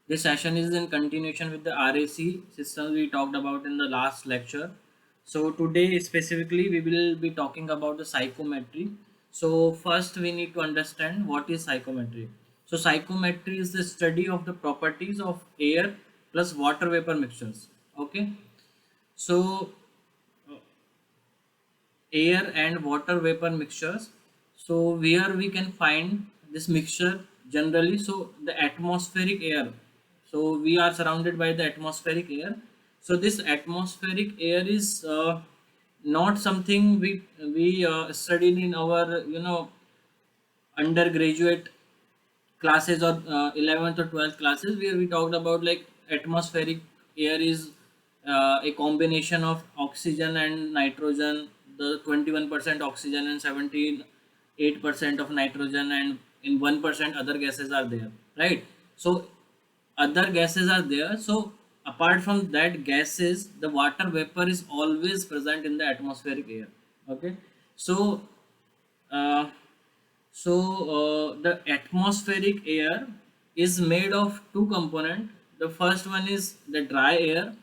This session is in continuation with the RAC system we talked about in the last lecture. So today specifically we will be talking about the psychometry. So first we need to understand what is psychometry. So psychometry is the study of the properties of air plus water vapor mixtures. Okay. So air and water vapor mixtures. So where we can find this mixture generally, so the atmospheric air, so we are surrounded by the atmospheric air. So this atmospheric air is not something we studied in our undergraduate classes or 11th or 12th classes, where we talked about like atmospheric air is a combination of oxygen and nitrogen, the 21% oxygen and 78% of nitrogen, and in 1% other gases are there, right? So other gases are there. So apart from that gases, the water vapor is always present in the atmospheric air. Okay. So uh, the atmospheric air is made of two components. The first one is the dry air,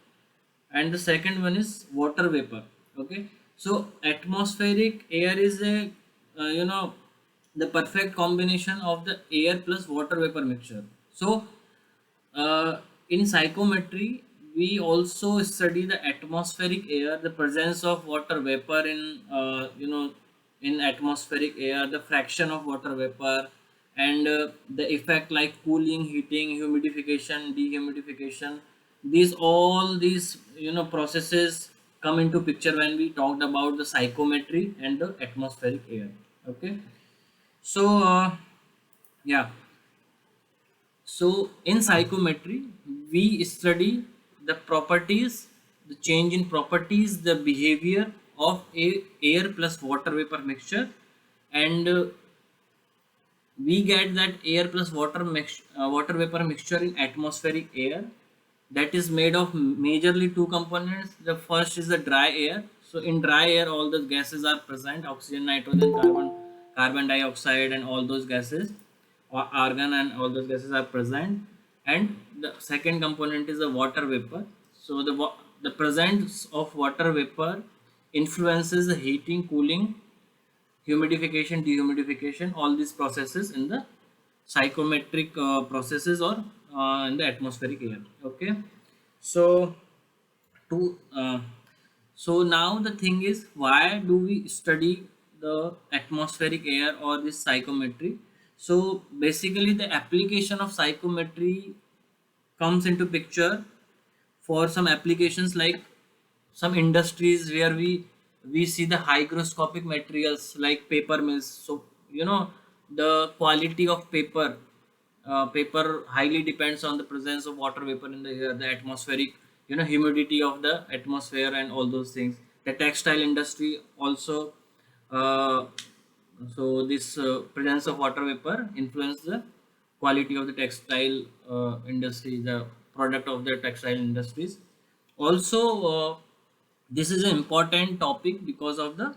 and the second one is water vapor. Okay, so atmospheric air is a the perfect combination of the air plus water vapor mixture. So in psychometry, we also study the atmospheric air, the presence of water vapor in in atmospheric air, the fraction of water vapor, and the effect like cooling, heating, humidification, dehumidification. These processes come into picture when we talked about the psychometry and the atmospheric air. Okay, so yeah. So in psychometry, we study the properties, the change in properties, the behavior of a air plus water vapor mixture, and we get that air plus water vapor mixture in atmospheric air, that is made of majorly two components. The first is the dry air. So in dry air, all the gases are present: oxygen, nitrogen, carbon dioxide, and all those gases, or argon, and all those gases are present. And the second component is the water vapor. So the presence of water vapor influences the heating, cooling, humidification, dehumidification, all these processes in the psychometric processes, or in the atmospheric air. Okay, so to so now the thing is, why do we study the atmospheric air or this psychometry? So basically the application of psychometry comes into picture for some applications like some industries where we see the hygroscopic materials like paper mills. So the quality of paper highly depends on the presence of water vapor in the air, the atmospheric humidity of the atmosphere, and all those things. The textile industry also, uh, so this presence of water vapor influence the quality of the textile industry, the product of the textile industries. Also, this is an important topic because of the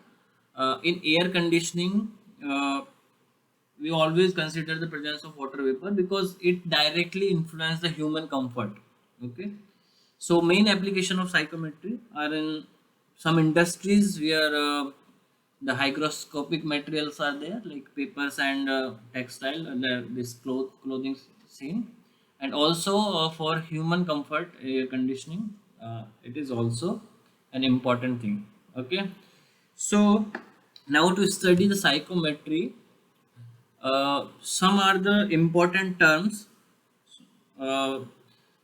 in air conditioning, we always consider the presence of water vapor because it directly influences the human comfort. Okay, so main application of psychometry are in some industries where the hygroscopic materials are there, like papers and textile, and this clothing scene, and also for human comfort, air conditioning. It is also an important thing. Okay, so now to study the psychometry, some are the important terms. uh,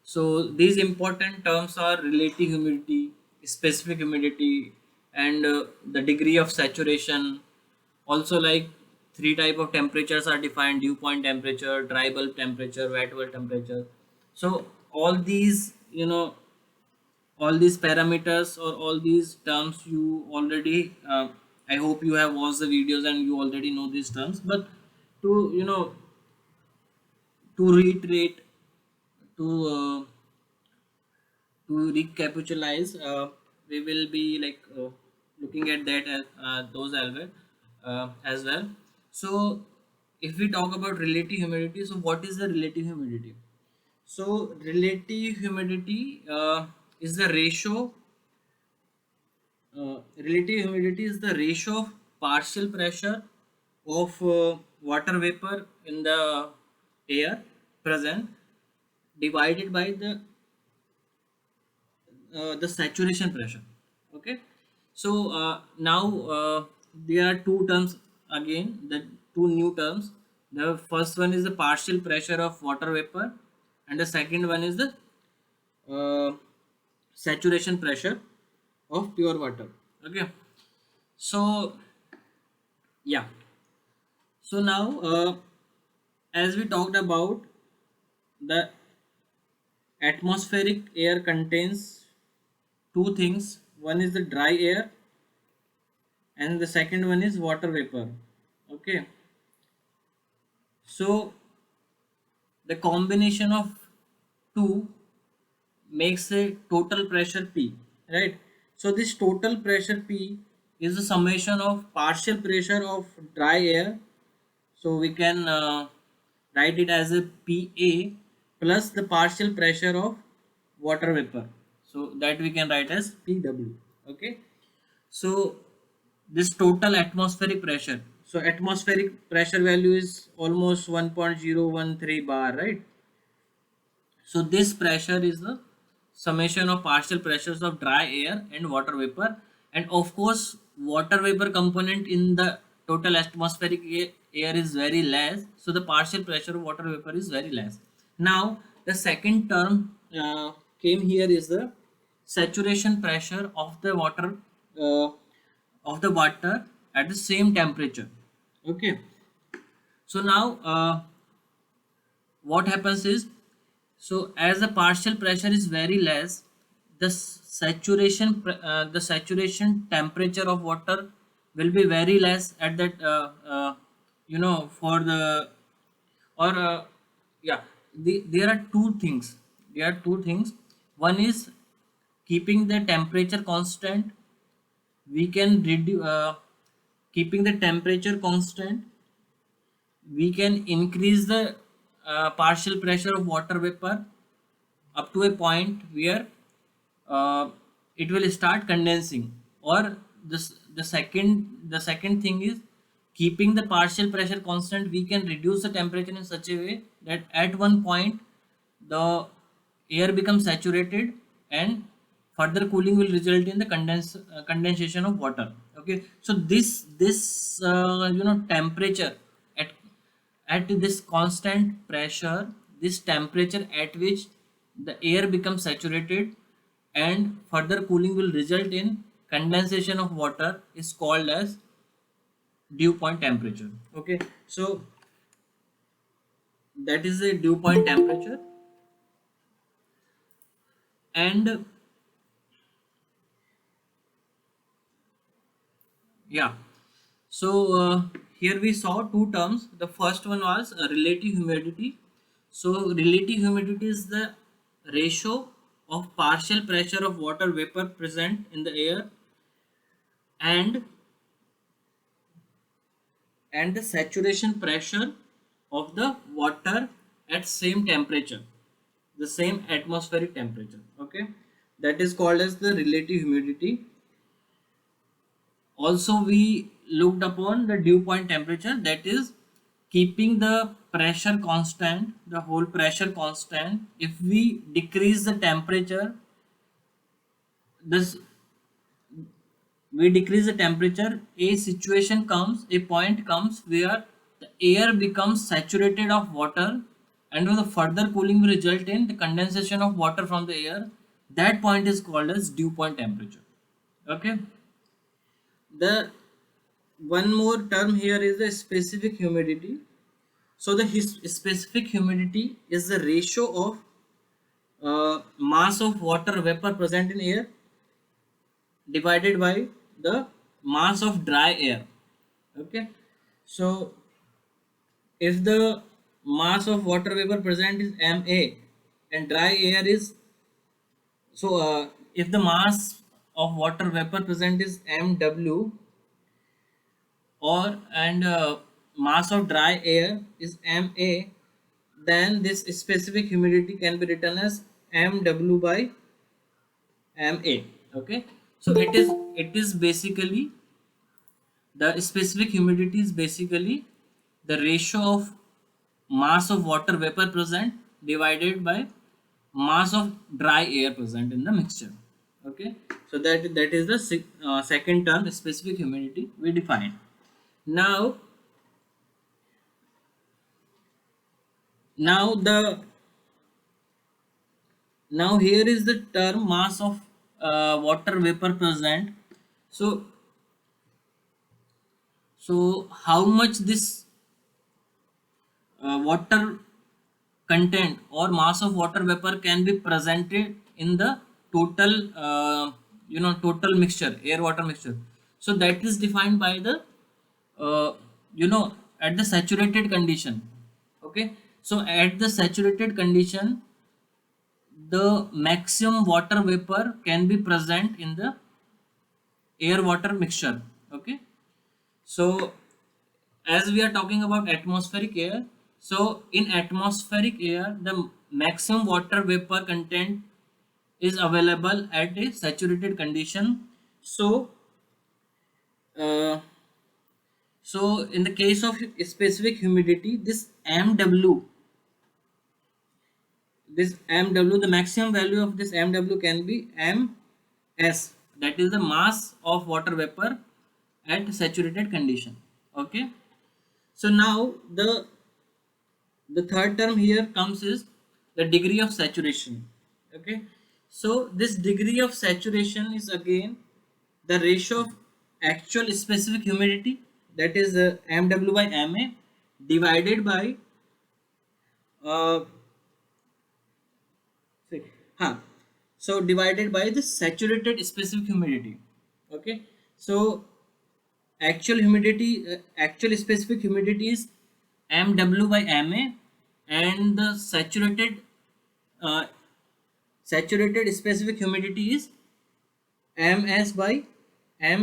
so these important terms are relative humidity, specific humidity, and the degree of saturation. Also, like three type of temperatures are defined: dew point temperature, dry bulb temperature, wet bulb temperature. So all these, all these parameters or all these terms you already, I hope you have watched the videos and you already know these terms. But to to reiterate, to recapitalize, we will be like looking at that as those as well. So if we talk about relative humidity, so what is the relative humidity? So relative humidity is the ratio relative humidity is the ratio of partial pressure of water vapor in the air present divided by the saturation pressure. Okay, so now there are two terms again, the two new terms. The first one is the partial pressure of water vapor, and the second one is the uh, saturation pressure of pure water. Okay, so yeah, so now as we talked about, the atmospheric air contains two things. One is the dry air and the second one is water vapor. Okay, so the combination of two makes a total pressure P, right? So this total pressure P is the summation of partial pressure of dry air. So we can write it as a PA plus the partial pressure of water vapor. So that we can write as PW. Okay. So this total atmospheric pressure. So atmospheric pressure value is almost 1.013 bar, right? So this pressure is the summation of partial pressures of dry air and water vapor, and of course water vapor component in the total atmospheric air is very less, so the partial pressure of water vapor is very less. Now the second term came here is the saturation pressure uh, of the water at the same temperature. Okay, so now what happens is, so as the partial pressure is very less, the the saturation temperature of water will be very less at that for the or yeah there are two things. One is keeping the temperature constant. We can reduce keeping the temperature constant, we can increase the partial pressure of water vapor up to a point where uh, it will start condensing. Or the second thing is keeping the partial pressure constant, we can reduce the temperature in such a way that at one point the air becomes saturated, and further cooling will result in the condensation of water. Okay, so this temperature at this constant pressure, this temperature at which the air becomes saturated and further cooling will result in condensation of water, is called as dew point temperature. Okay, so that is the dew point temperature. And yeah, so here we saw two terms. The first one was relative humidity. So relative humidity is the ratio of partial pressure of water vapor present in the air and the saturation pressure of the water at same temperature, the same atmospheric temperature. Okay, that is called as the relative humidity. Also we looked upon the dew point temperature, that is keeping the pressure constant, the whole pressure constant. If we decrease the temperature, this we decrease the temperature, a situation comes, a point comes where the air becomes saturated of water, and the further cooling will result in the condensation of water from the air. That point is called as dew point temperature. Okay, the one more term here is the specific humidity. So the specific humidity is the ratio of mass of water vapor present in air divided by the mass of dry air. Okay, so if the mass of water vapor present is ma and dry air is, so if the mass of water vapor present is mw, or mass of dry air is ma, then this specific humidity can be written as mw by ma. Okay, so it is basically, the specific humidity is basically the ratio of mass of water vapor present divided by mass of dry air present in the mixture. Okay, so that is the second term, specific humidity, we define. Now, now the now here is the term mass of water vapor present. So how much this water content or mass of water vapor can be presented in the total, total mixture, air water mixture. So that is defined by the, uh, at the saturated condition. Okay, so at the saturated condition, the maximum water vapor can be present in the air water mixture. Okay, so as we are talking about atmospheric air, so in atmospheric air the maximum water vapor content is available at a saturated condition. So uh, in the case of specific humidity, this mw, the maximum value of this mw can be ms, that is the mass of water vapor at saturated condition. Okay, so now the third term here comes is the degree of saturation. Okay, so this degree of saturation is again the ratio of actual specific humidity, that is mw by ma, divided by uh, see, huh, so divided by the saturated specific humidity. Okay, so actual specific humidity is mw by ma, and the uh, saturated specific humidity is ms by ma,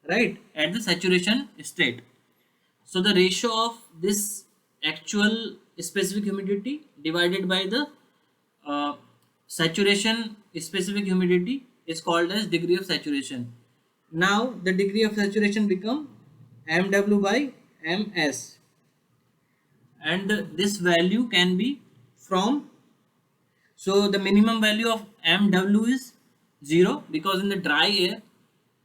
right, at the saturation state. So the ratio of this actual specific humidity divided by the uh, saturation specific humidity is called as degree of saturation. Now the degree of saturation become mw by ms, and this value can be from, so the minimum value of mw is 0, because in the dry air,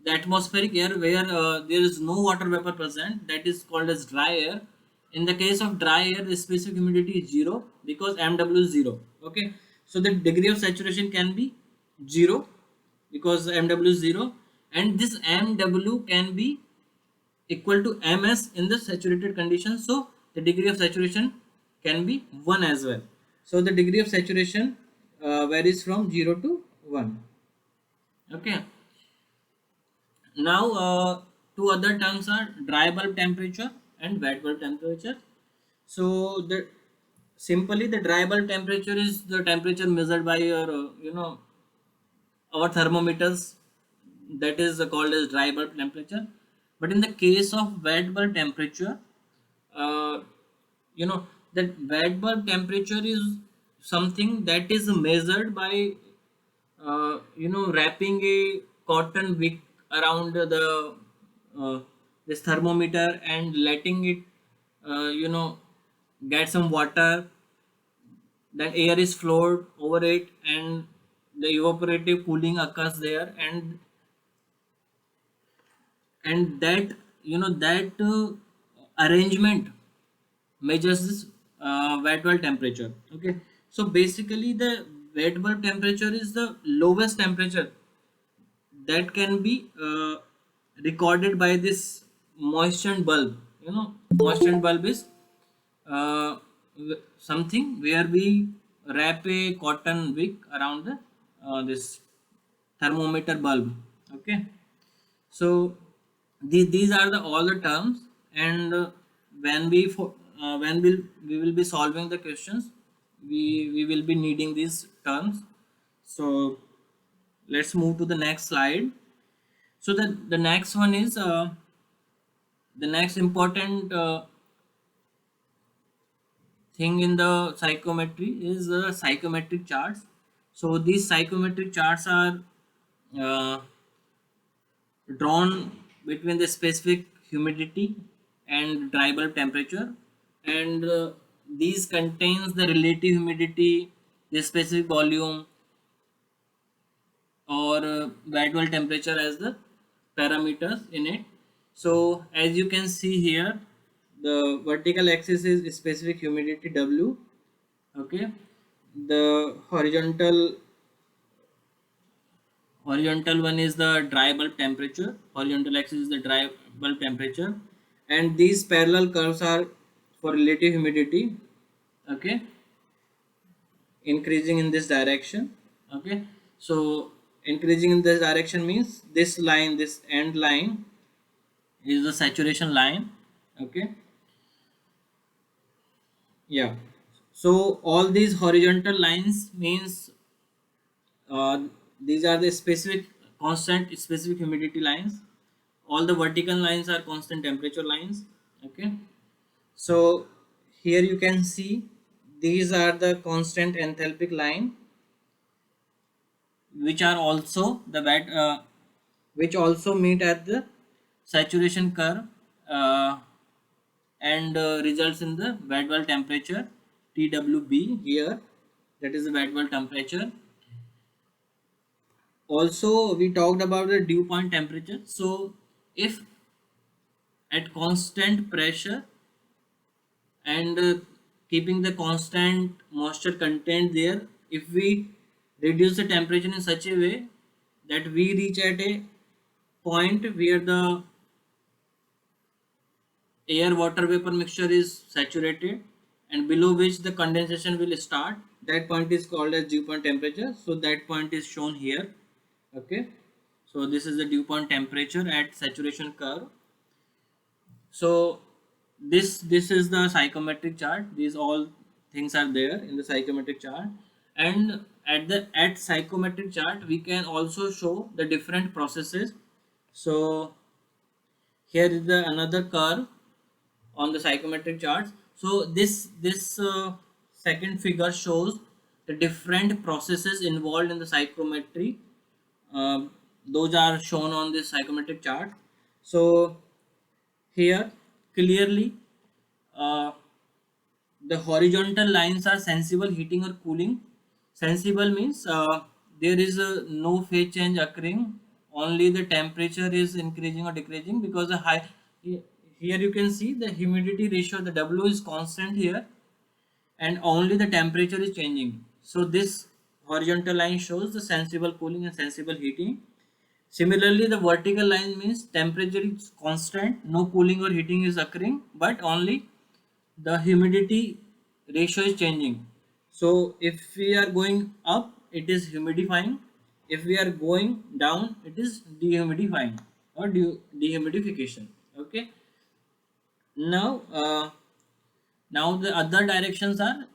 the atmospheric air where there is no water vapor present, that is called as dry air. In the case of dry air, the specific humidity is 0 because mw is 0. Okay, so the degree of saturation can be 0 because mw is 0, and this mw can be equal to ms in the saturated condition. So the degree of saturation can be 1 as well. So the degree of saturation varies from 0 to 1. Okay, now two other terms are dry bulb temperature and wet bulb temperature. So the simply the dry bulb temperature is the temperature measured by your our thermometers, that is called as dry bulb temperature. But in the case of wet bulb temperature, uh, you know that wet bulb temperature is something that is measured by wrapping a cotton wick around the uh, this thermometer and letting it get some water, then air is flowed over it, and the evaporative cooling occurs there, and that arrangement measures this wet bulb temperature. Okay, so basically the wet bulb temperature is the lowest temperature that can be recorded by this moistened bulb. Moistened bulb is something where we wrap a cotton wick around the this thermometer bulb. Okay, so these are the all the terms, and when we will be solving the questions, we will be needing these terms. So let's move to the next slide. So the next one is the next important thing in the psychometry is psychometric charts. So these psychometric charts are uh, drawn between the specific humidity and dry bulb temperature, and these contains the relative humidity, the specific volume, or wet bulb temperature as the parameters in it. So as you can see here, the vertical axis is specific humidity W. Okay, the horizontal one is the dry bulb temperature. Horizontal axis is the dry bulb temperature, and these parallel curves are for relative humidity. Okay, increasing in this direction. Okay, so increasing in this direction means this line, this end line, is the saturation line. Okay, yeah. So all these horizontal lines means uh, these are the specific constant specific humidity lines. All the vertical lines are constant temperature lines. Okay, so here you can see these are the constant enthalpic line, which are also the which also meet at the saturation curve, uh, and results in the wet bulb temperature TWB here, that is the wet bulb temperature. Also we talked about the dew point temperature. So if at constant pressure and keeping the constant moisture content there, if we reduce the temperature in such a way that we reach at a point where the air water vapor mixture is saturated and below which the condensation will start, that point is called as dew point temperature. So that point is shown here. Okay, so this is the dew point temperature at saturation curve. So this is the psychometric chart. These all things are there in the psychometric chart, and at psychometric chart we can also show the different processes. So here is the another curve on the psychometric charts. So this second figure shows the different processes involved in the psychometry. Those are shown on this psychometric chart. So here clearly, uh, the horizontal lines are sensible heating or cooling. Sensible means there is no phase change occurring, only the temperature is increasing or decreasing, because the high here you can see the humidity ratio, the W is constant here, and only the temperature is changing. So this horizontal line shows the sensible cooling and sensible heating. Similarly, the vertical line means temperature is constant, no cooling or heating is occurring, but only the humidity ratio is changing. So if we are going up, it is humidifying. If we are going down, it is dehumidifying or dehumidification. Okay. Now the other directions are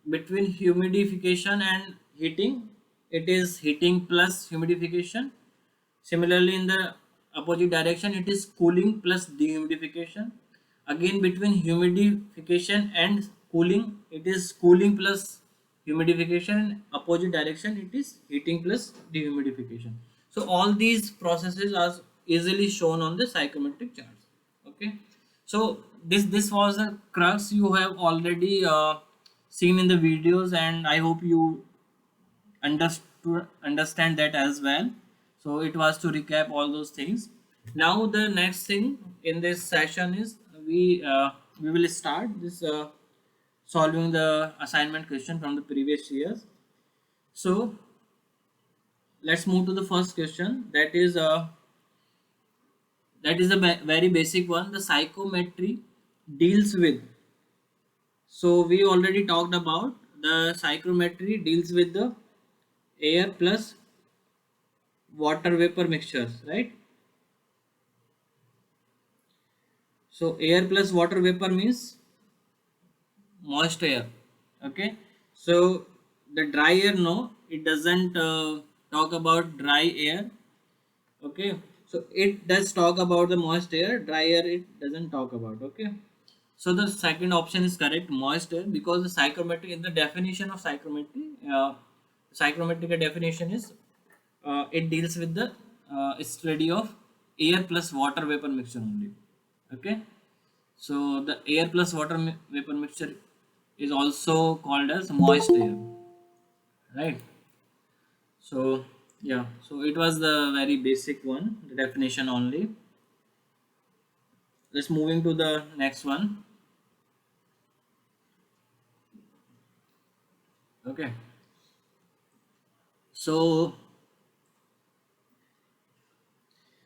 between humidification and heating. It is heating plus humidification. Similarly, in the opposite direction, it is cooling plus dehumidification. Again, between humidification and cooling, it is cooling plus humidification. Opposite direction, it is heating plus dehumidification. So all these processes are easily shown on the psychometric charts. Okay. So this was the crux you have already seen in the videos, and I hope you understand that as well. So it was to recap all those things. Now the next thing in this session is we will start this solving the assignment question from the previous years. So let's move to the first question, that is a very basic one. The psychometry deals with, so we already talked about the psychometry deals with the air plus water vapor mixtures, right? So air plus water vapor means moist air. Okay. So the dry air, no, it doesn't talk about dry air. Okay. So it does talk about the moist air. Dry air it doesn't talk about. Okay. So the second option is correct, moist air, because the psychometry, in the definition of psychometry, psychometric definition is it deals with the study of air plus water vapor mixture only. Okay, so the air plus water vapor mixture is also called as moist air, right? So yeah, so it was the very basic one, the definition only. Let's moving to the next one. Okay, so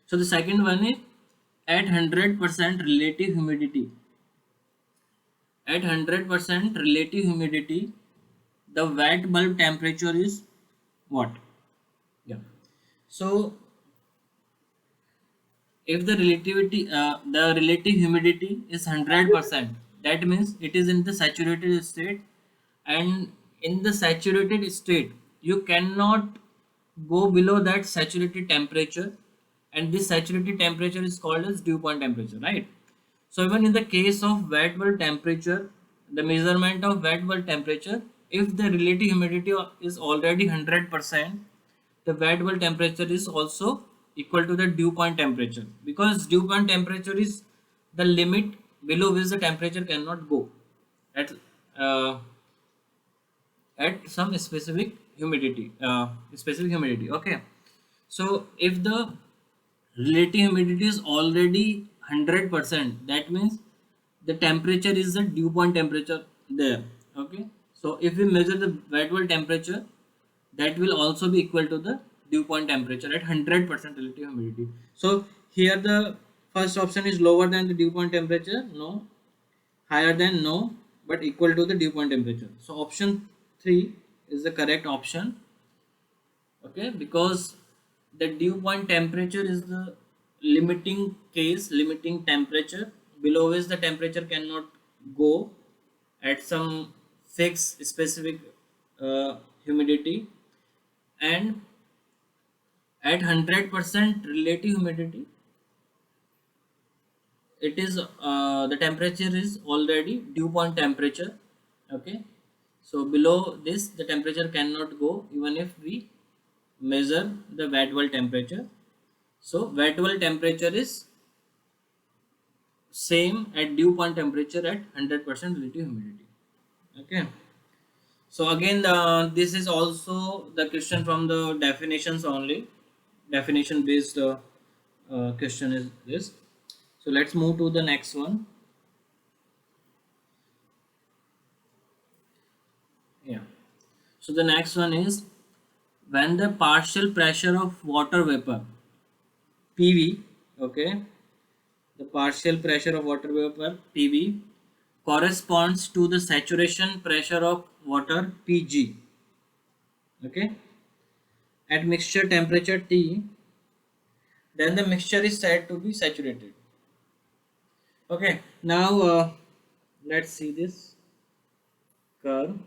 the second one is at 100% relative humidity. At 100% relative humidity, the wet bulb temperature is what? Yeah. So if the relative humidity is 100%, that means it is in the saturated state, and in the saturated state you cannot go below that saturated temperature, and this saturated temperature is called as dew point temperature, right? So even in the case of wet bulb temperature, the measurement of wet bulb temperature, if the relative humidity is already 100%, the wet bulb temperature is also equal to the dew point temperature, because dew point temperature is the limit below which the temperature cannot go at uh, some specific humidity. Okay, so if the relative humidity is already 100%, that means the temperature is the dew point temperature there. Okay, so if we measure the wet bulb temperature, that will also be equal to the dew point temperature at 100% relative humidity. So here the first option is lower than the dew point temperature, no. Higher than, no. But equal to the dew point temperature. So option 3 is the correct option. Okay, because the dew point temperature is the limiting temperature below which the temperature cannot go at some fixed specific humidity, and at 100% relative humidity, it is the temperature is already dew point temperature. Okay, so below this the temperature cannot go even if we measure the wet bulb temperature. So wet bulb temperature is same at dew point temperature at 100% relative humidity. Okay, so again this is also the question from the definitions only, definition based question is this. So let's move to the next one. Yeah, so the next one is when the partial pressure of water vapor PV, okay, the partial pressure of water vapor PV corresponds to the saturation pressure of water PG, okay, at mixture temperature T, then the mixture is said to be saturated. Okay, now let's see this curve.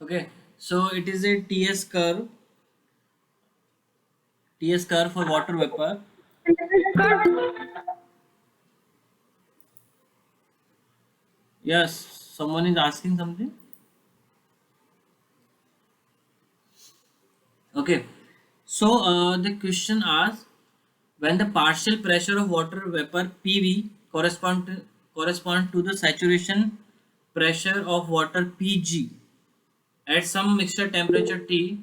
Okay, so it is a TS curve for water vapor. Yes, someone is asking something. Okay, so the question asks when the partial pressure of water vapor PV correspond to the saturation pressure of water PG at some mixture temperature T,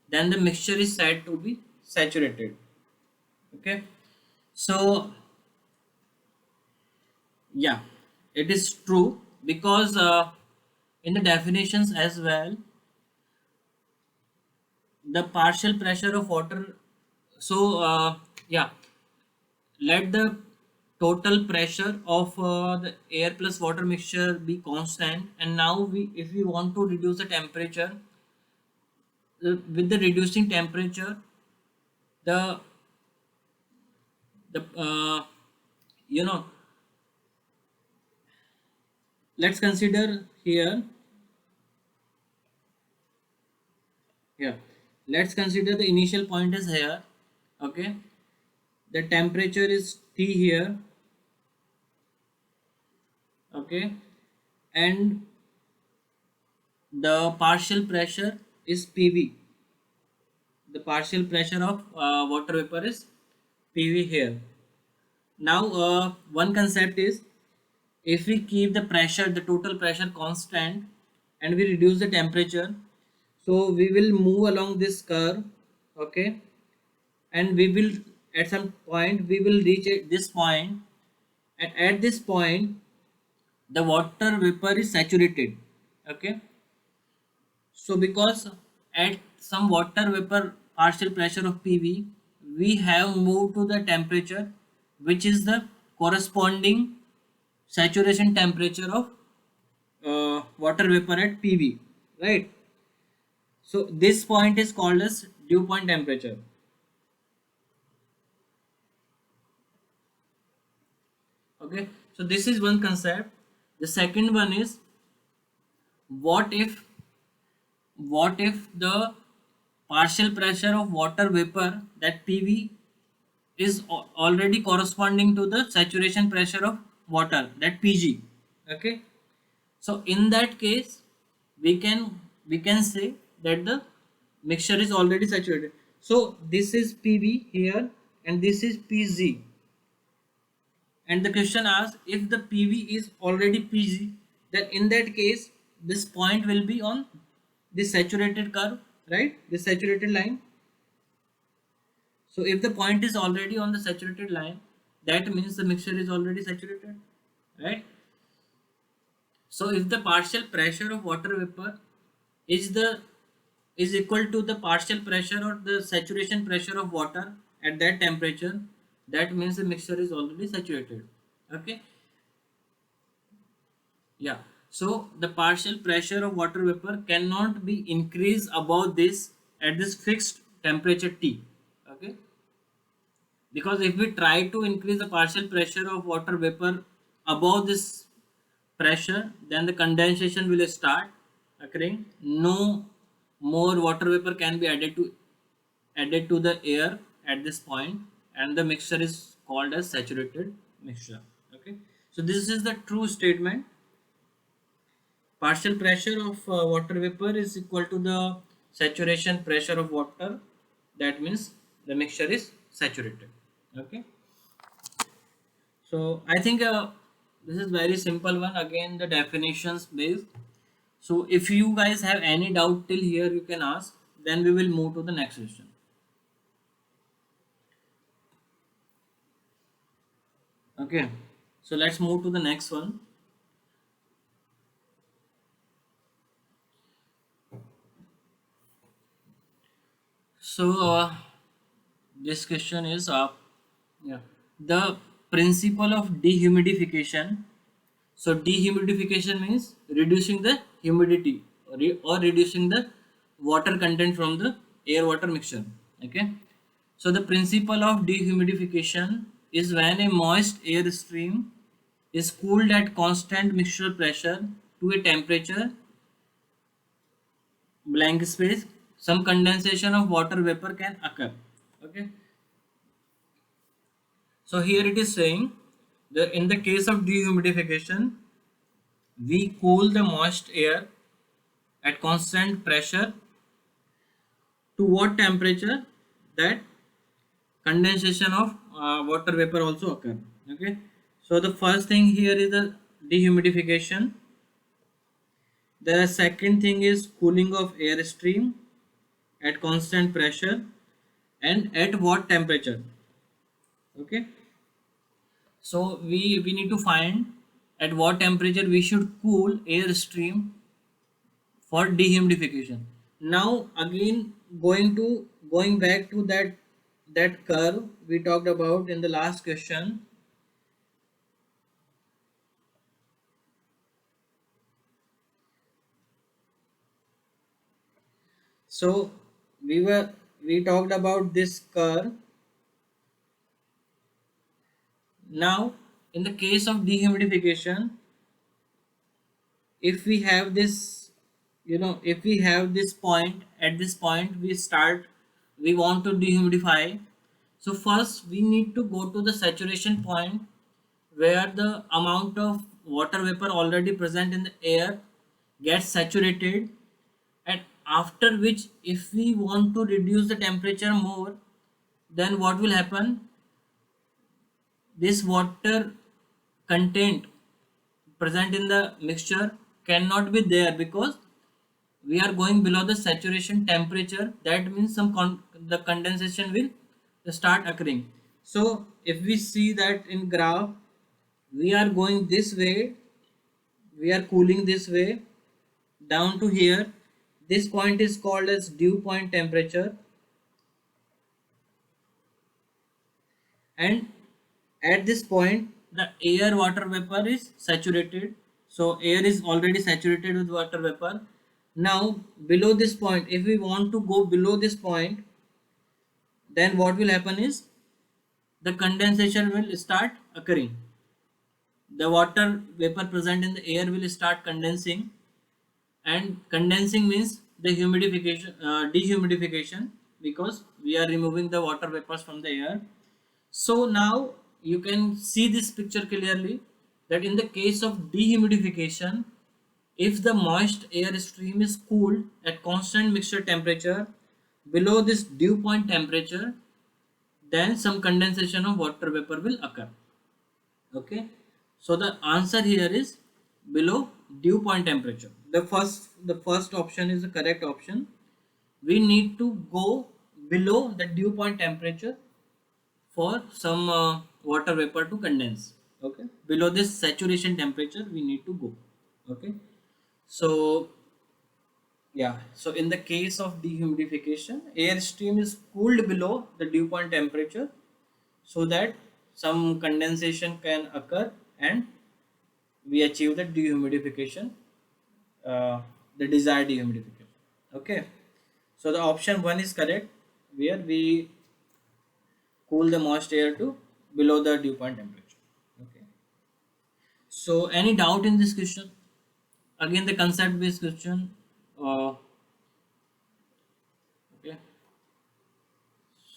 then the mixture is said to be saturated. Okay, so yeah, it is true, because in the definitions as well, the partial pressure of water. So yeah, let the total pressure of the air plus water mixture be constant, and now we if we want to reduce the temperature, with the reducing temperature, the the you know let's consider here. Yeah, let's consider the initial point is here. Okay, the temperature is T here. Okay, and the partial pressure is PV. The partial pressure of water vapor is PV here. Now, one concept is, if we keep the pressure, the total pressure constant, and we reduce the temperature, so we will move along this curve. Okay, and we will, at some point we will reach at this point, and at this point the water vapor is saturated. Okay, so because at some water vapor partial pressure of PV, we have moved to the temperature which is the corresponding saturation temperature of water vapor at PV, right? So this point is called as dew point temperature. Okay, so this is one concept. The second one is, what if the partial pressure of water vapor, that PV, is already corresponding to the saturation pressure of water, that PG. Okay, so in that case we can say that the mixture is already saturated. So this is PV here and this is PG, and the question asks, if the PV is already PG, then in that case this point will be on the saturated curve, right? The saturated line. So if the point is already on the saturated line, that means the mixture is already saturated, right? So if the partial pressure of water vapor is the is equal to the partial pressure or the saturation pressure of water at that temperature, that means the mixture is already saturated. Okay, yeah. So the partial pressure of water vapor cannot be increased above this at this fixed temperature T. Okay, because if we try to increase the partial pressure of water vapor above this pressure, then the condensation will start occurring. No more water vapor can be added to the air at this point, and the mixture is called as saturated mixture. Okay, so this is the true statement. Partial pressure of water vapor is equal to the saturation pressure of water. That means the mixture is saturated. Okay, so I think this is very simple one. Again, the definitions based. So if you guys have any doubt till here, you can ask. Then we will move to the next question. Okay, so let's move to the next one. So this question is, yeah, the principle of dehumidification. So dehumidification means reducing the humidity, or reducing the water content from the air water mixture. Okay, so the principle of dehumidification is when a moist air stream is cooled at constant mixture pressure to a temperature blank space, some condensation of water vapor can occur. Okay, so here it is saying that in the case of dehumidification, we cool the moist air at constant pressure to what temperature, that condensation of water vapor also occur. Okay, so the first thing here is the dehumidification. The second thing is cooling of air stream at constant pressure and at what temperature. Okay, so we need to find at what temperature we should cool air stream for dehumidification. Now again, going back to that curve we talked about in the last question. So we talked about this curve. Now in the case of dehumidification, if we have this, if we have this point, at this point we want to dehumidify. So first we need to go to the saturation point where the amount of water vapor already present in the air gets saturated, and after which if we want to reduce the temperature more, then what will happen, this water content present in the mixture cannot be there because we are going below the saturation temperature. That means the condensation will start occurring. So if we see that in graph, we are going this way, we are cooling this way down to here. This point is called as dew point temperature, and at this point the air water vapor is saturated. So air is already saturated with water vapor. Now below this point, if we want to go below this point, then what will happen is the condensation will start occurring. The water vapor present in the air will start condensing, and condensing means the dehumidification, because we are removing the water vapors from the air. So now you can see this picture clearly, that in the case of dehumidification, if the moist air stream is cooled at constant mixture temperature below this dew point temperature, then some condensation of water vapor will occur. Okay, so the answer here is below dew point temperature. The first option is the correct option. We need to go below the dew point temperature for some water vapor to condense. Okay, below this saturation temperature we need to go. Okay, so yeah, so in the case of dehumidification, air stream is cooled below the dew point temperature so that some condensation can occur and we achieve the dehumidification, uh, the desired dehumidification. Okay, so the option 1 is correct, where we cool the moist air to below the dew point temperature. Okay, so any doubt in this question? Again the concept based question. Okay,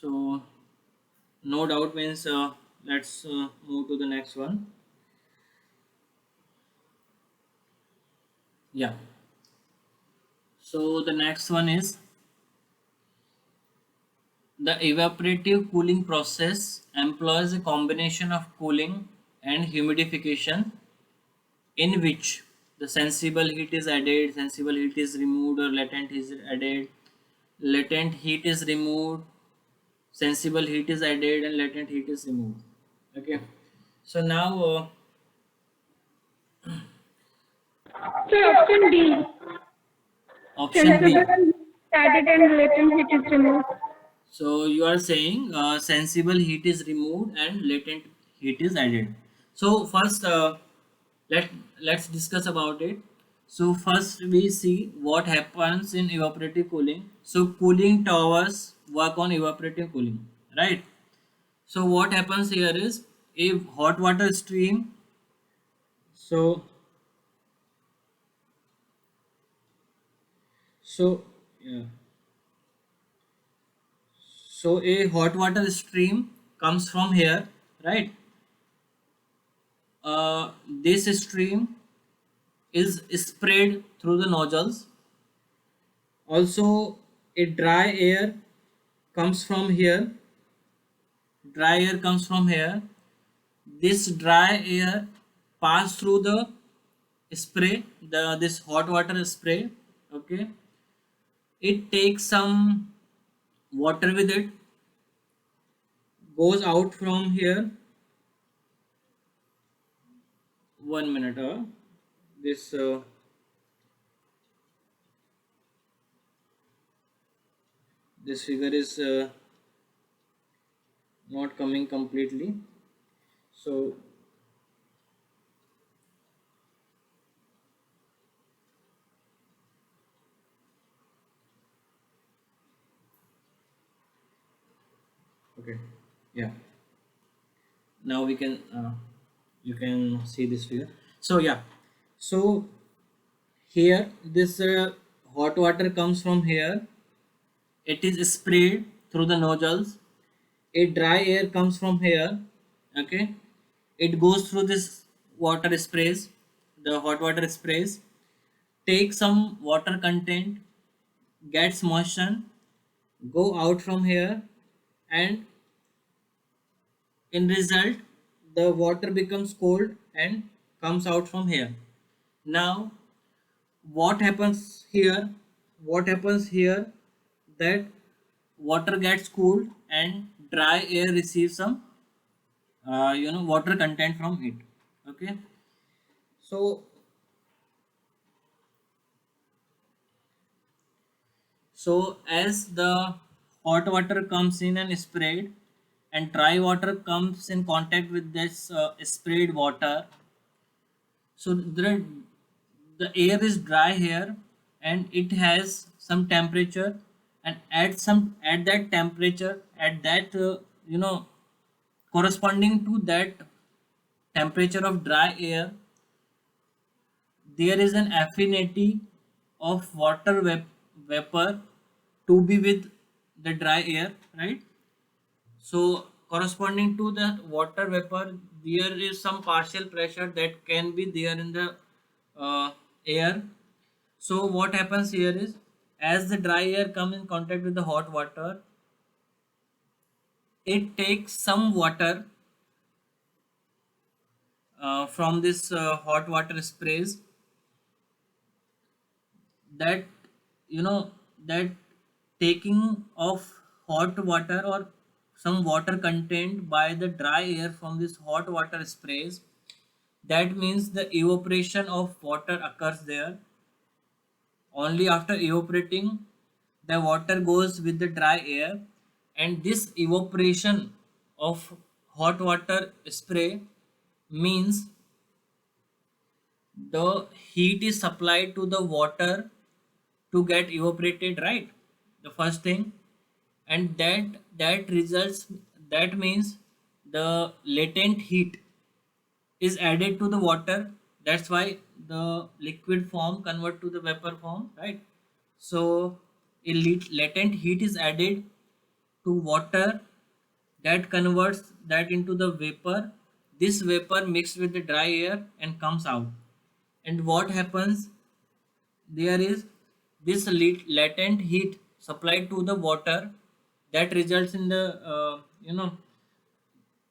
so no doubt means let's move to the next one. Yeah, so the next one is the evaporative cooling process employs a combination of cooling and humidification in which the sensible heat is added, sensible heat is removed, or latent heat is added, latent heat is removed, sensible heat is added, and latent heat is removed. Okay, so now So option D, option B. sensible heat added and latent heat is removed. So you are saying sensible heat is removed and latent heat is added. So first let let's discuss about it. So first we see what happens in evaporative cooling. So cooling towers work on evaporative cooling, right? So what happens here is a hot water stream. So so yeah. So a hot water stream comes from here, right? This stream is sprayed through the nozzles. Also a dry air comes from here, dry air comes from here. This dry air pass through the spray, the this hot water spray. Okay, it takes some water with it, goes out from here. 1 minute, this this figure is not coming completely. So okay, yeah, Now we can you can see this figure. So yeah, so here this hot water comes from here, it is sprayed through the nozzles. A dry air comes from here, okay, it goes through this water sprays, the hot water sprays, take some water content, gets motion, go out from here, and in result the water becomes cold and comes out from here. Now what happens here, what happens here, that water gets cooled and dry air receives some water content from it. Okay, so as the hot water comes in and sprayed, and dry water comes in contact with this sprayed water, so the air is dry here and it has some temperature, and at that temperature, at that corresponding to that temperature of dry air, there is an affinity of vapor to be with the dry air, right? So corresponding to the water vapor, there is some partial pressure that can be there in the air. So what happens here is, as the dry air comes in contact with the hot water, it takes some water from this hot water sprays, that that taking of hot water or some water contained by the dry air from this hot water sprays, that means the evaporation of water occurs there. Only after evaporating, the water goes with the dry air, and this evaporation of hot water spray means the heat is supplied to the water to get evaporated, right? The first thing, and that results, that means the latent heat is added to the water. That's why the liquid form convert to the vapor form, right? So a latent heat is added to water, that converts that into the vapor. This vapor mixed with the dry air and comes out. And what happens, there is this latent heat supplied to the water, that results in the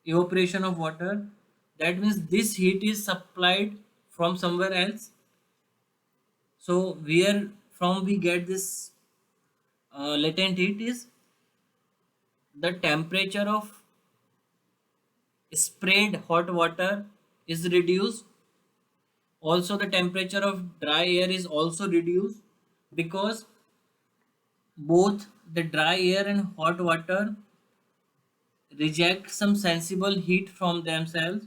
evaporation of water. That means this heat is supplied from somewhere else. So where from we get this latent heat is the temperature of sprayed hot water is reduced. Also the temperature of dry air is also reduced, because both the dry air and hot water reject some sensible heat from themselves,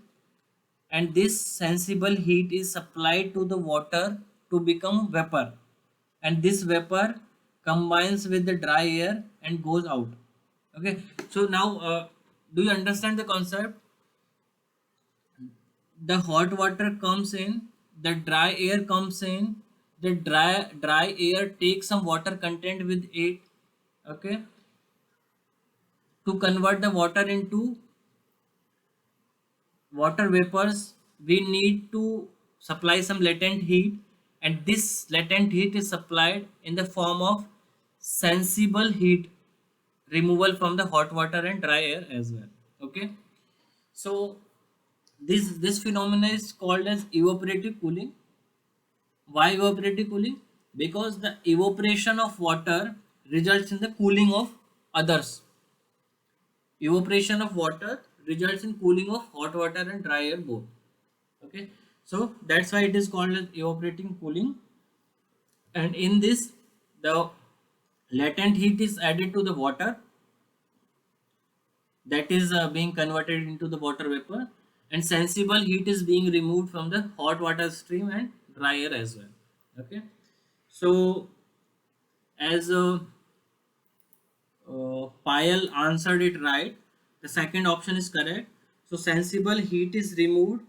and this sensible heat is supplied to the water to become vapor, and this vapor combines with the dry air and goes out. Okay, so now do you understand the concept? The hot water comes in, the dry air comes in, the dry air takes some water content with it, okay, to convert the water into water vapors. We need to supply some latent heat, and this latent heat is supplied in the form of sensible heat removal from the hot water and dry air as well. Okay, so this phenomena is called as evaporative cooling. Why evaporative cooling? Because the evaporation of water results in the cooling of others. Evaporation of water results in cooling of hot water and dry air both. Okay, so that's why it is called as evaporating cooling. And in this, the latent heat is added to the water, that is being converted into the water vapor, and sensible heat is being removed from the hot water stream and dry air as well. Okay, so as Payal answered it right, the second option is correct. So sensible heat is removed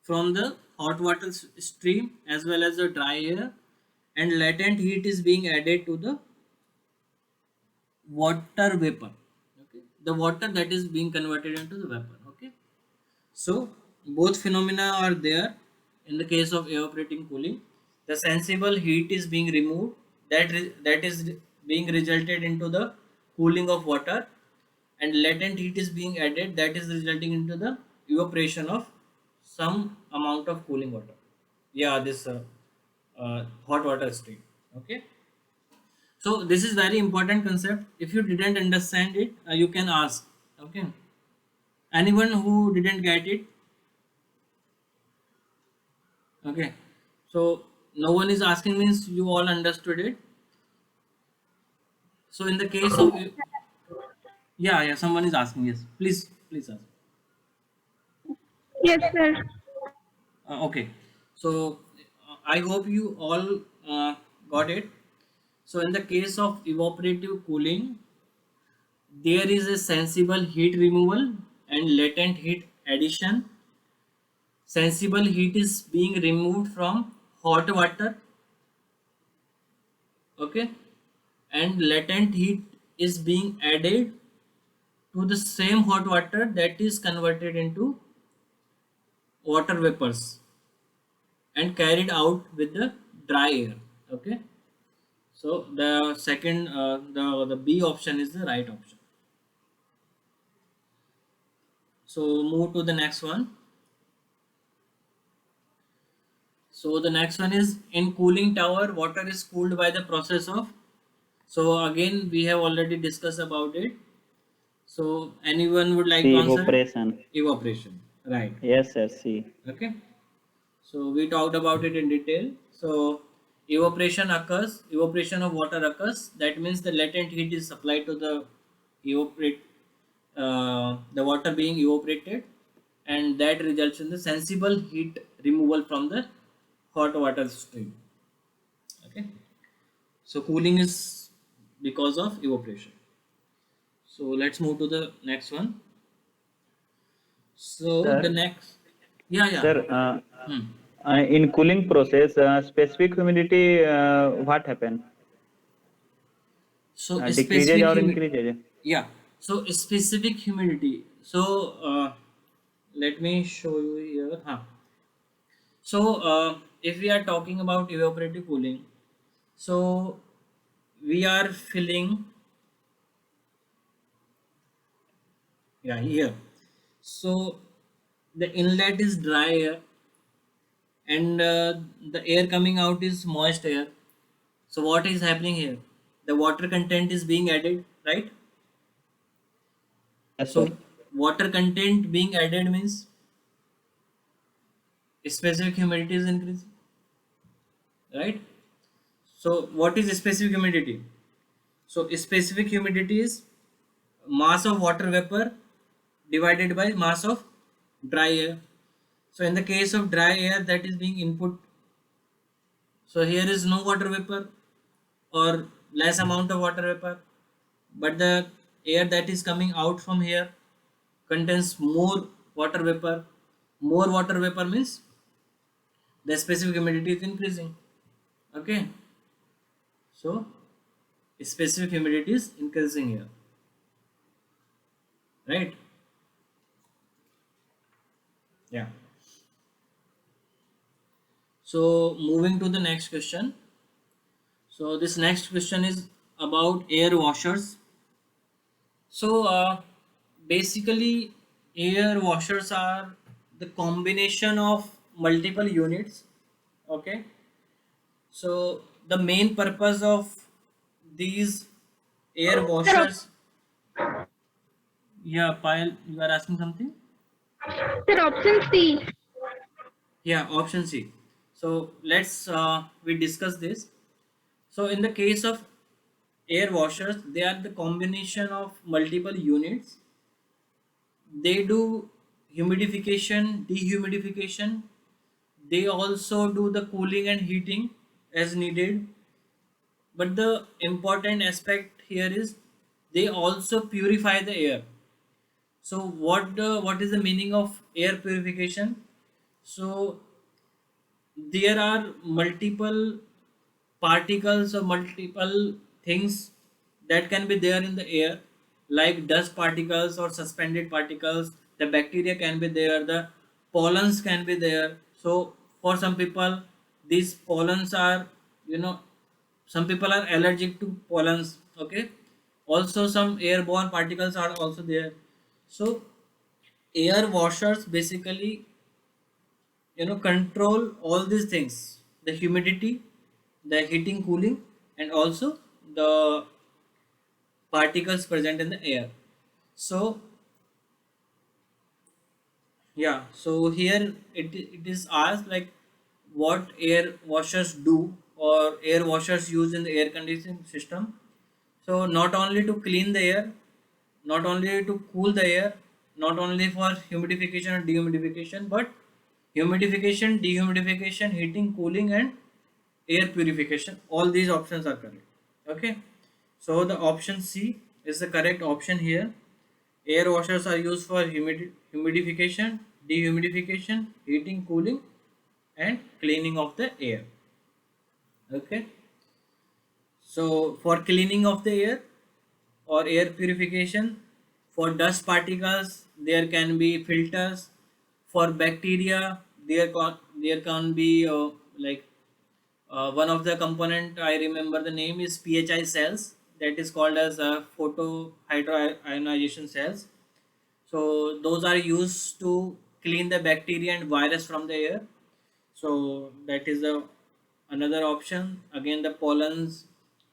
from the hot water stream as well as the dry air, and latent heat is being added to the water vapor. Okay, the water that is being converted into the vapor. Okay, so both phenomena are there. In the case of evaporating cooling, the sensible heat is being removed, that is being resulted into the cooling of water, and latent heat is being added, that is resulting into the evaporation of some amount of cooling water. Yeah, this hot water stream. Okay, so this is very important concept. If you didn't understand it, you can ask. Okay, anyone who didn't get it. Okay, so no one is asking means you all understood it. So in the case of, yeah, someone is asking. Yes, please ask. Yes, sir. Okay, so I hope you all got it. So in the case of evaporative cooling, there is a sensible heat removal and latent heat addition. Sensible heat is being removed from hot water, okay, and latent heat is being added to the same hot water that is converted into water vapors and carried out with the dry air. Okay, so the second, the B option is the right option. So move to the next one. So the next one is, in cooling tower, water is cooled by the process of. So again, we have already discussed about it. So anyone would like to See answer it? evaporation. Evaporation, right? Yes, yes, see. Okay. So we talked about it in detail. So evaporation of water occurs. That means the latent heat is supplied to the evaporate, the water being evaporated, and that results in the sensible heat removal from the hot water stream. Okay. So cooling is because of evaporation. So let's move to the next one. So the Sir, next, yeah. sir, Hmm. in cooling process, specific humidity, what happen? So Decreases specific or humidity. increases? Yeah. So specific humidity. So let me show you here. Huh. So if we are talking about evaporative cooling, so we are filling, yeah, here. So the inlet is dry air, and the air coming out is moist air. So what is happening here? The water content is being added, right? Yes, sir. So water content being added means specific humidity is increasing, right? So what is specific humidity? So specific humidity is mass of water vapor divided by mass of dry air. So in the case of dry air, that is being input. So here is no water vapor or less amount of water vapor, but the air that is coming out from here contains more water vapor. More water vapor means the specific humidity is increasing. Okay, so specific humidity is increasing here, right? Yeah. So moving to the next question. So this next question is about air washers. So basically, air washers are the combination of multiple units. Okay. So the main purpose of these air Sir, washers. Yeah, Payal, you are asking something. sir, option C. Yeah, option C. So let's we discuss this. So in the case of air washers, they are the combination of multiple units. They do humidification, dehumidification. They also do the cooling and heating as needed. But the important aspect here is they also purify the air. So what is the meaning of air purification? So there are multiple particles or multiple things that can be there in the air, like dust particles or suspended particles. The bacteria can be there, the pollens can be there. So for some people these pollens are, you know, some people are allergic to pollens. Okay, also some airborne particles are also there. So air washers basically, you know, control all these things: the humidity, the heating cooling, and also the particles present in the air. So yeah, so here it is asked like what air washers do or air washers use in the air conditioning system. So not only to clean the air, not only to cool the air, not only for humidification or dehumidification, but humidification, dehumidification, heating, cooling, and air purification. All these options are correct. Okay, so the option C is the correct option here. Air washers are used for humidification, dehumidification, heating, cooling, and cleaning of the air. Okay, so for cleaning of the air or air purification, for dust particles there can be filters. For bacteria there can be like one of the component, I remember the name is PHI cells, that is called as photo hydroionization cells. So those are used to clean the bacteria and virus from the air. So that is the another option. Again, the pollens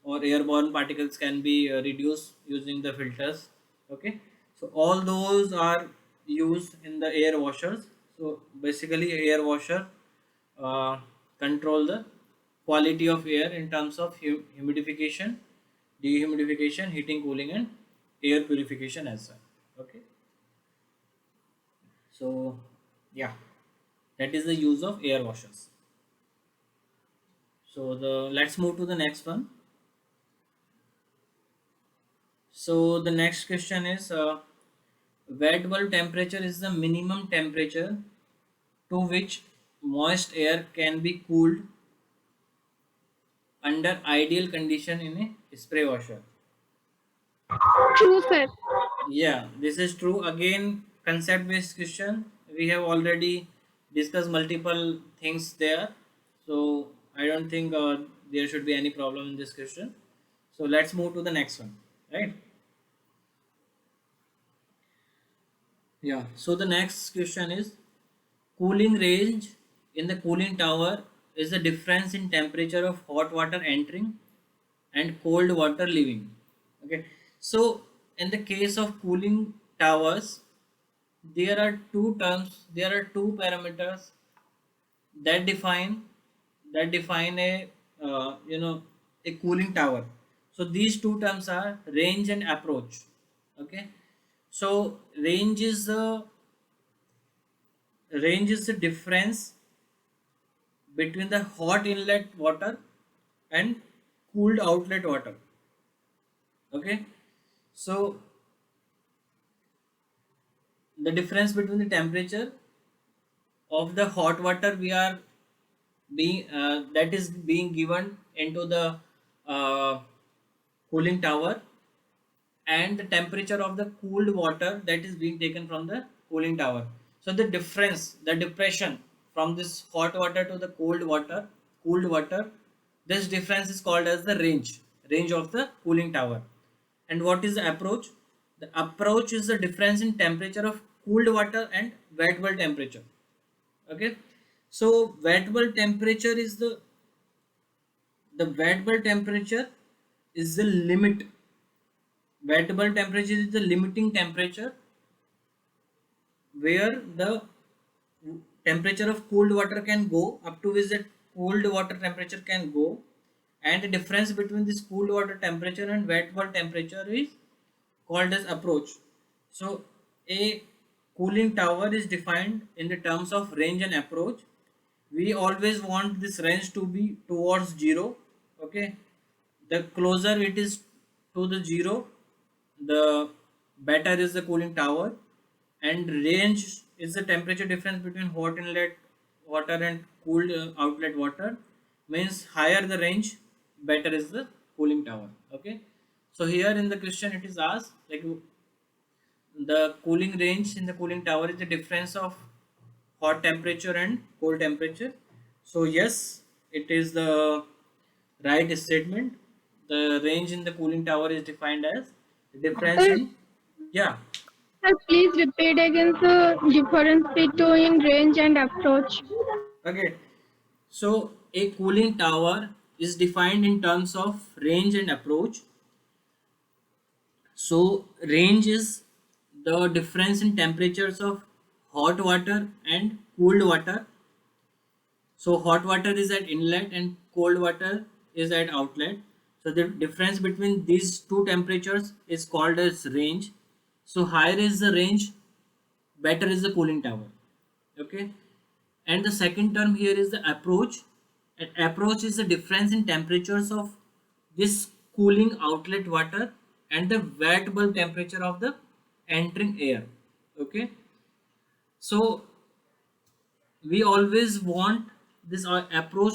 or airborne particles can be reduced using the filters. Okay, so all those are used in the air washers. So basically air washer uh, control the quality of air in terms of humidification, dehumidification, heating, cooling, and air purification as well. Okay, so yeah, that is the use of air washers. So the let's move to the next one. So the next question is wet bulb temperature is the minimum temperature to which moist air can be cooled under ideal condition in a spray washer. True, sir. Yeah, this is true. Again, concept based question. We have already discussed multiple things there. So I don't think there should be any problem in this question. So let's move to the next one. Right? Yeah. So the next question is cooling range in the cooling tower is the difference in temperature of hot water entering and cold water leaving. Okay. So in the case of cooling towers, there are two terms, there are two parameters that define a you know, a cooling tower. So these two terms are range and approach. Okay, so range is the difference between the hot inlet water and cooled outlet water. Okay, so the difference between the temperature of the hot water we are being that is being given into the uh, cooling tower, and the temperature of the cooled water that is being taken from the cooling tower. So the difference, the depression from this hot water to the cooled water, this difference is called as the range of the cooling tower. And what is the approach? The approach is the difference in temperature of cooled water and wet bulb temperature. Okay, so wet bulb temperature is the limit. Wet bulb temperature is the limiting temperature where the temperature of cooled water can go up to which the cooled water temperature can go, and the difference between this cooled water temperature and wet bulb temperature is called as approach. So a cooling tower is defined in the terms of range and approach. We always want this range to be towards zero. Okay, the closer it is to the zero, the better is the cooling tower. and range is the temperature difference between hot inlet water and cooled outlet water. Means higher the range, better is the cooling tower. Okay, so here in the question it is asked like the cooling range in the cooling tower is the difference of hot temperature and cold temperature. So yes, it is the right statement. The range in the cooling tower is defined as the difference Sir, in, yeah. sir, please repeat again the difference between range and approach. Okay, so a cooling tower is defined in terms of range and approach. So range is the difference in temperatures of hot water and cooled water. So hot water is at inlet and cold water is at outlet. So the difference between these two temperatures is called as range. So higher is the range, better is the cooling tower. Okay. And the second term here is the approach. And approach is the difference in temperatures of this cooling outlet water and the wet bulb temperature of the entering air. Okay. So we always want this approach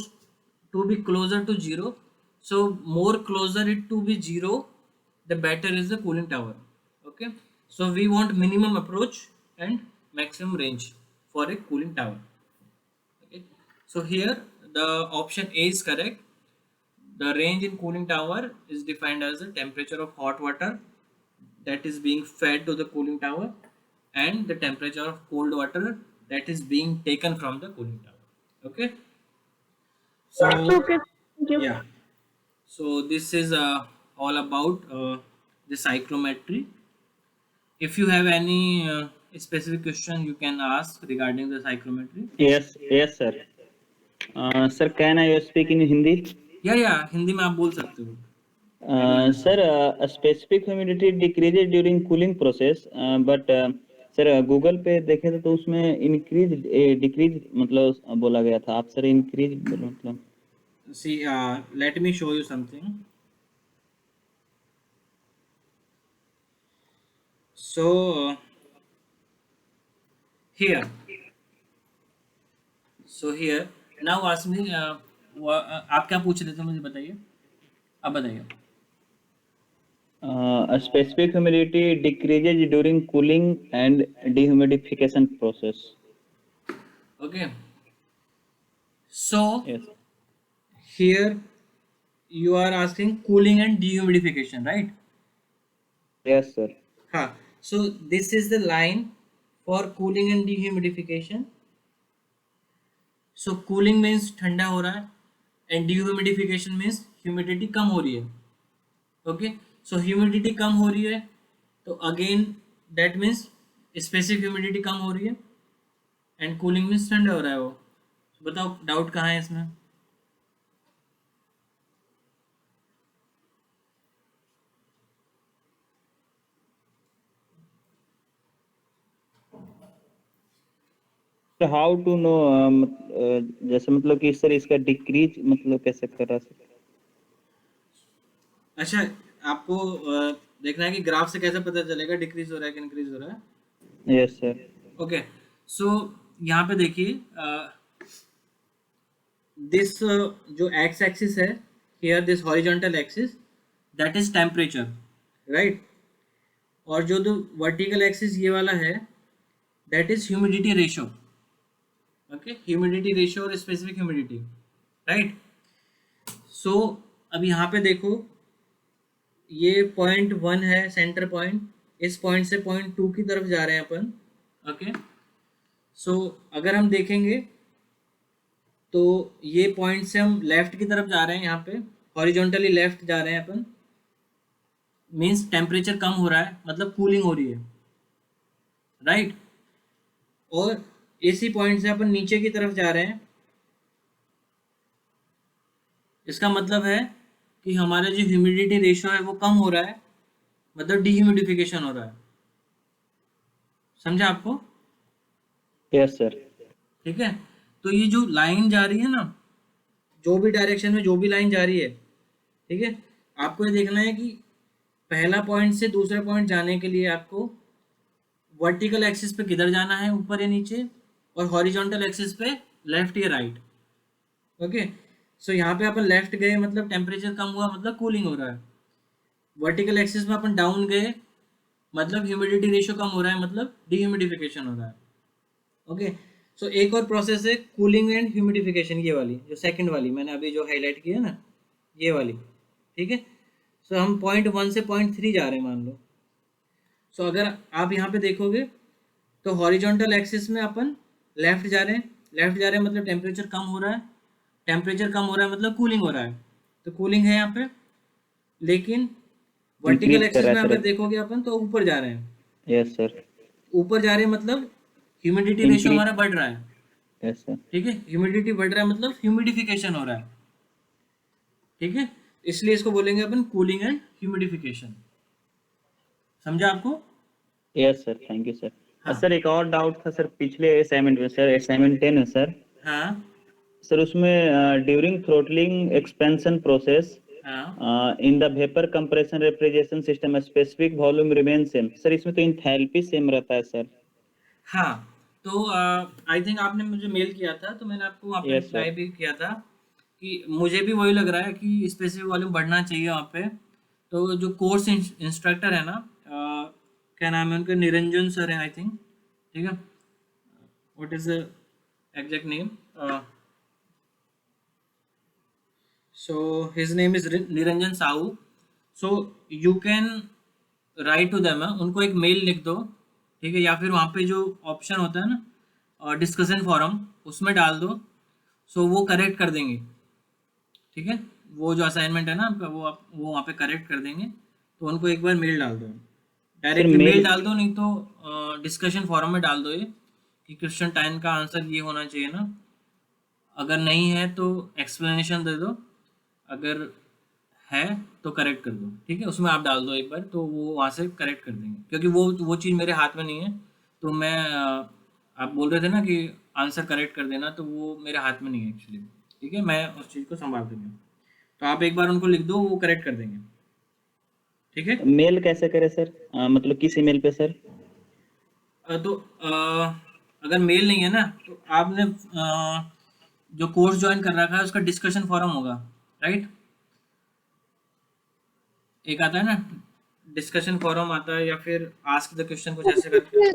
to be closer to zero. So more closer it to be zero, the better is the cooling tower. Okay, so we want minimum approach and maximum range for a cooling tower. Okay, so here the option A is correct. The range in cooling tower is defined as the temperature of hot water that is being fed to the cooling tower and the temperature of cold water that is being taken from the cooling tower. Okay, so Okay, thank you. yeah, so this is all about the psychrometry. If you have any specific question you can ask regarding the psychrometry. Yes, yes, sir. Sir, can I speak in Hindi? या हिंदी में आप बोल सकते हो. Sir, a specific humidity decreases during cooling process, but sir Google पे देखे तो उसमें इंक्रीज डिक्रीज मतलब बोला गया था. आप सर इंक्रीज मतलब See, let me show you something. So here, here now ask me. आप क्या पूछ रहे थे मुझे बताइए. आप बताइए. a specific humidity decreases during cooling and dehumidification process. Okay. So Yes. here you are asking cooling and dehumidification, right? Yes, sir. हाँ. So this is the line for cooling and dehumidification. So cooling means ठंडा हो रहा है and dehumidification means humidity कम हो रही है. Okay. So humidity कम हो रही है तो again that means specific humidity कम हो रही है and cooling means ठंडा हो रहा है वो. बताओ डाउट कहाँ है इसमें. So how to know जैसे मतलब कि सर इसका डिक्रीज मतलब कैसे करा सकते. अच्छा, आपको देखना है कि ग्राफ से कैसे पता चलेगा डिक्रीज हो रहा है कि इंक्रीज हो रहा है. Yes sir. ओके, सो यहाँ पे देखिए दिस जो एक्स एक्सिस है here this horizontal axis that is temperature, right. और जो वर्टिकल एक्सिस ये वाला है that is humidity ratio. Okay, humidity ratio और स्पेसिफिक ह्यूमिडिटी, राइट. सो अब यहाँ पे देखो ये .1 है सेंटर पॉइंट. इस पॉइंट से .2 की तरफ जा रहे हैं अपन. ओके, सो अगर हम देखेंगे तो ये पॉइंट से हम लेफ्ट की तरफ जा रहे हैं. यहाँ पे हॉरिजॉन्टली लेफ्ट जा रहे हैं अपन. मीन्स टेम्परेचर कम हो रहा है, मतलब कूलिंग हो रही है, राइट. और इसी पॉइंट से अपन नीचे की तरफ जा रहे हैं. इसका मतलब है कि हमारा जो ह्यूमिडिटी रेशियो है वो कम हो रहा है, मतलब डीह्यूमिडिफिकेशन हो रहा है. समझा आपको. Yes sir. ठीक है, तो ये जो लाइन जा रही है ना, जो भी डायरेक्शन में जो भी लाइन जा रही है, ठीक है, आपको ये देखना है कि पहला पॉइंट से दूसरे पॉइंट जाने के लिए आपको वर्टिकल एक्सिस पे किधर जाना है, ऊपर या नीचे, और हॉरिजॉन्टल एक्सिस पे लेफ्ट या राइट। ओके, सो यहाँ पे अपन लेफ्ट गए मतलब टेम्परेचर कम हुआ, मतलब कूलिंग हो रहा है। वर्टिकल एक्सिस में अपन डाउन गए मतलब ह्यूमिडिटी रेशियो कम हो रहा है, मतलब डिह्यूमिडिफिकेशन हो रहा है। ओके, सो एक और प्रोसेस है कूलिंग एंड ह्यूमिडिफिकेशन, ये वाली जो सेकंड वाली मैंने अभी जो हाईलाइट किया ना, ये वाली। ठीक है, सो हम पॉइंट 1 से पॉइंट 3 जा रहे हैं मान लो। सो अगर आप यहाँ पे देखोगे तो हॉरिजॉन्टल एक्सिस में अपन लेफ्ट जा रहे हैं, लेफ्ट जा रहे हैं मतलब टेम्परेचर कम हो रहा है, टेम्परेचर कम हो रहा है मतलब कूलिंग हो रहा है, तो कूलिंग है यहाँ पे। लेकिन वर्टिकल इंक्रीज कर एक्सिस रहा में है अगर सर। देखोगे अपन तो ऊपर जा रहे हैं, यस सर। ऊपर जा रहे हैं मतलब ह्यूमिडिटी रेशियो इंक्रीज। हमारा बढ़ रहा है। Yes sir. ठीक है, ह्यूमिडिटी बढ़ रहा है मतलब ह्यूमिडिफिकेशन हो रहा है। ठीक है, इसलिए इसको बोलेंगे अपन कूलिंग एंड ह्यूमिडिफिकेशन। समझा आपको? Yes sir, thank you sir. हाँ सर एक और डाउट था सर, पिछले असाइनमेंट में सर, असाइनमेंट 10 है सर। हाँ सर उसमें ड्यूरिंग थ्रोटलिंग एक्सपेंशन प्रोसेस हाँ in the vapour compression refrigeration system specific volume remain same. Sir इसमें तो इंथैल्पी सेम रहता है सर। हाँ। तो आई थिंक आपने मुझे मेल किया था, तो मैंने आपको वहाँ पे यस रिप्लाई सर। भी किया था कि मुझे भी वही लग रहा है कि स्पेसिफिक वॉल्यूम बढ़ना चाहिए वहाँ पे। तो जो कोर्स इंस्ट्रक्टर है ना, क्या नाम है उनका, निरंजन सर है आई थिंक। ठीक है, what is the exact name? So his name is Niranjan Sahu. So you can write to them, उनको एक मेल लिख दो। ठीक है, या फिर वहाँ पे जो ऑप्शन होता है ना डिस्कशन फॉरम, उसमें डाल दो। सो वो करेक्ट कर देंगे। ठीक है, वो जो असाइनमेंट है ना आपका, वो वहाँ पे करेक्ट कर देंगे। तो उनको एक बार मेल डाल दो, सर डायरेक्टली मेल। मेल डाल दो, नहीं तो डिस्कशन फॉरम में डाल दो ये कि क्वेश्चन 10 का आंसर ये होना चाहिए ना। अगर नहीं है तो एक्सप्लेनेशन दे दो, अगर है तो करेक्ट कर दो। ठीक है, उसमें आप डाल दो एक बार, तो वो वहाँ से करेक्ट कर देंगे, क्योंकि वो चीज़ मेरे हाथ में नहीं है। तो मैं आप बोल रहे थे ना कि आंसर करेक्ट कर देना, तो वो मेरे हाथ में नहीं है एक्चुअली। ठीक है, मैं उस चीज़ को संभाल दूंगा। तो आप एक बार उनको लिख दो, वो करेक्ट कर देंगे। ठीक है। मेल कैसे करे सर, मतलब किस ईमेल पे सर? तो अगर मेल नहीं है ना, तो आपने जो कोर्स ज्वाइन कर रखा है उसका डिस्कशन फॉरम होगा, राइट? एक आता है ना डिस्कशन फॉरम आता है, या फिर आस्क द क्वेश्चन, कुछ ऐसे करके।